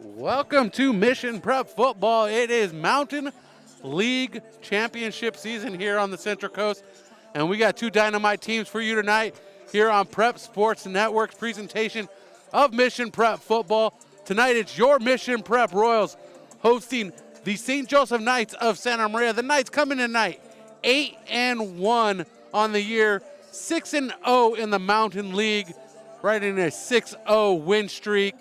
Welcome to Mission Prep Football. It is Mountain League Championship season here on the Central Coast, and we got two dynamite teams for you tonight here on Prep Sports Network's presentation of Mission Prep Football. Tonight it's your Mission Prep Royals hosting the St. Joseph Knights of Santa Maria. The Knights come in tonight 8-1 on the year, 6-0 in the Mountain League, right in a 6-0 win streak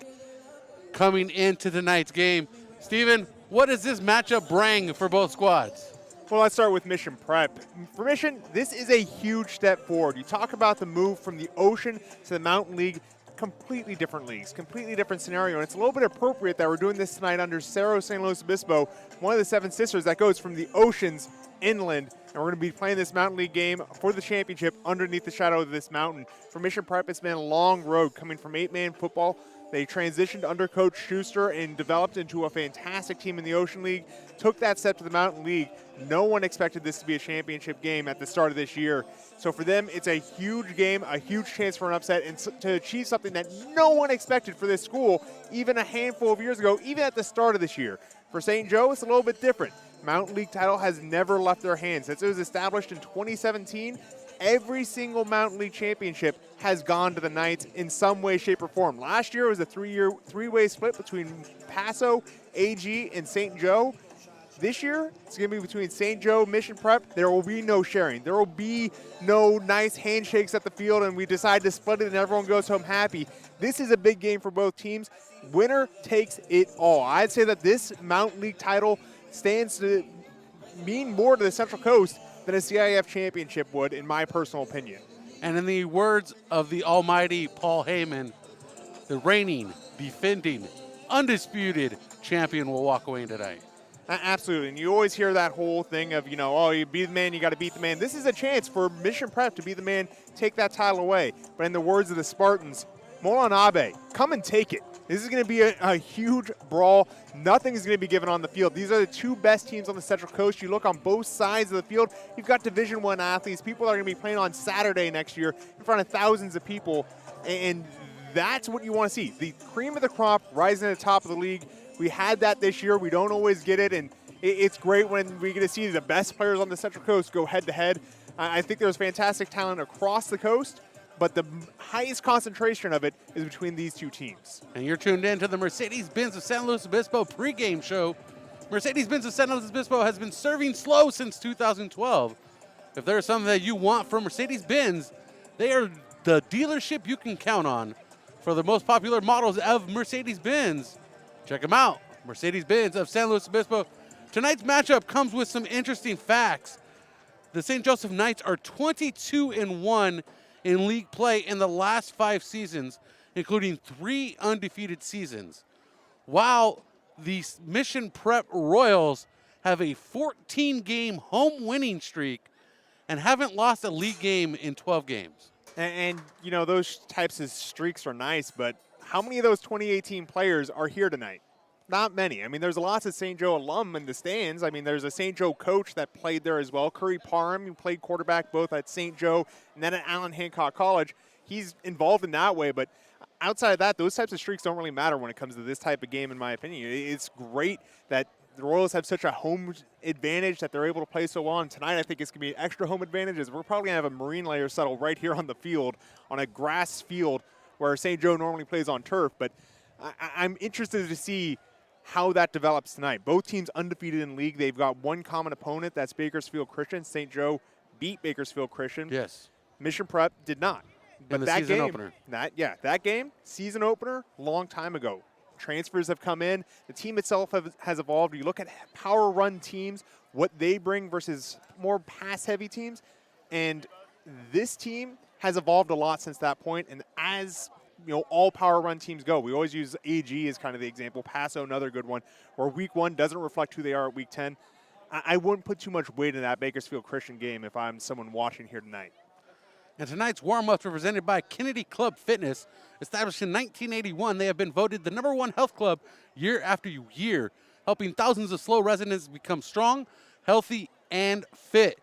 coming into tonight's game. Stephen, what does this matchup bring for both squads? Well, let's start with Mission Prep. For Mission, this is a huge step forward. You talk about the move from the Ocean to the Mountain League, completely different leagues, completely different scenario, and it's a little bit appropriate that we're doing this tonight under Cerro San Luis Obispo, one of the Seven Sisters that goes from the oceans inland, and we're going to be playing this Mountain League game for the championship underneath the shadow of this mountain. For Mission Prep, it's been a long road coming from 8-man football. They transitioned under Coach Schuster and developed into a fantastic team in the Ocean League, took that step to the Mountain League. No one expected this to be a championship game at the start of this year. So for them, it's a huge game, a huge chance for an upset, and to achieve something that no one expected for this school, even a handful of years ago, even at the start of this year. For St. Joe, it's a little bit different. Mountain League title has never left their hands. Since it was established in 2017, every single Mountain League championship has gone to the Knights in some way, shape, or form. Last year it was a three-way split between Paso, AG, and St. Joe. This year, it's going to be between St. Joe, Mission Prep. There will be no sharing. There will be no nice handshakes at the field and we decide to split it and everyone goes home happy. This is a big game for both teams. Winner takes it all. I'd say that this Mountain League title stands to mean more to the Central Coast than a CIF championship would, in my personal opinion. And in the words of the almighty Paul Heyman, the reigning, defending, undisputed champion will walk away tonight. Absolutely, and you always hear that whole thing of, oh, you be the man, you got to beat the man. This is a chance for Mission Prep to be the man, take that title away. But in the words of the Spartans, Molan Abe, come and take it. This is going to be a huge brawl. Nothing is going to be given on the field. These are the two best teams on the Central Coast. You look on both sides of the field, you've got Division I athletes, people that are going to be playing on Saturday next year in front of thousands of people, and that's what you want to see. The cream of the crop rising to the top of the league. We had that this year. We don't always get it, and it's great when we get to see the best players on the Central Coast go head-to-head. I think there's fantastic talent across the coast, but the highest concentration of it is between these two teams. And you're tuned in to the Mercedes-Benz of San Luis Obispo pregame show. Mercedes-Benz of San Luis Obispo has been serving slow since 2012. If there's something that you want from Mercedes-Benz, they are the dealership you can count on for the most popular models of Mercedes-Benz. Check them out, Mercedes-Benz of San Luis Obispo. Tonight's matchup comes with some interesting facts. The St. Joseph Knights are 22-1 in league play in the last 5 seasons, including 3 undefeated seasons, while the Mission Prep Royals have a 14-game home winning streak and haven't lost a league game in 12 games. And those types of streaks are nice, but how many of those 2018 players are here tonight? Not many. I mean, there's lots of St. Joe alum in the stands. I mean, there's a St. Joe coach that played there as well, Curry Parham, who played quarterback both at St. Joe and then at Allen Hancock College. He's involved in that way, but outside of that, those types of streaks don't really matter when it comes to this type of game, in my opinion. It's great that the Royals have such a home advantage that they're able to play so well. And tonight, I think it's going to be an extra home advantage, as we're probably going to have a marine layer settle right here on the field, on a grass field where St. Joe normally plays on turf. But I'm interested to see how that develops tonight. Both teams undefeated in league. They've got one common opponent. That's Bakersfield Christian. St. Joe beat Bakersfield Christian. Yes. Mission Prep did not. But that season game, opener. That game, season opener, long time ago. Transfers have come in. The team itself has evolved. You look at power run teams, what they bring versus more pass-heavy teams, and this team has evolved a lot since that point. And as all power run teams go, we always use AG as kind of the example. Paso, another good one, where week 1 doesn't reflect who they are at week 10. I wouldn't put too much weight in that Bakersfield Christian game if I'm someone watching here tonight. And tonight's warm-ups are presented by Kennedy Club Fitness. Established in 1981, they have been voted the #1 health club year after year. helping thousands of SLO residents become strong, healthy, and fit.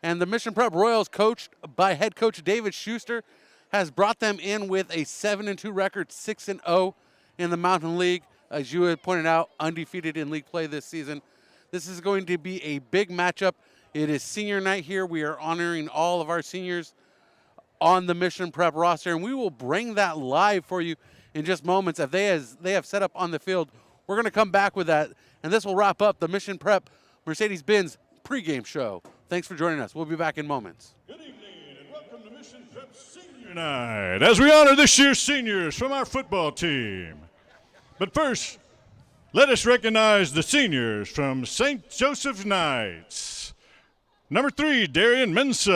And the Mission Prep Royals, coached by head coach David Schuster, has brought them in with a 7-2 record, 6-0 in the Mountain League. As you had pointed out, undefeated in league play this season. This is going to be a big matchup. It is senior night here. We are honoring all of our seniors on the Mission Prep roster, and we will bring that live for you in just moments. If they have set up on the field, we're going to come back with that, and this will wrap up the Mission Prep Mercedes-Benz pregame show. Thanks for joining us. We'll be back in moments. Good evening, and welcome to Mission Prep Senior Night as we honor this year's seniors from our football team. But first, let us recognize the seniors from St. Joseph's Knights. Number 3, Darian Mensa.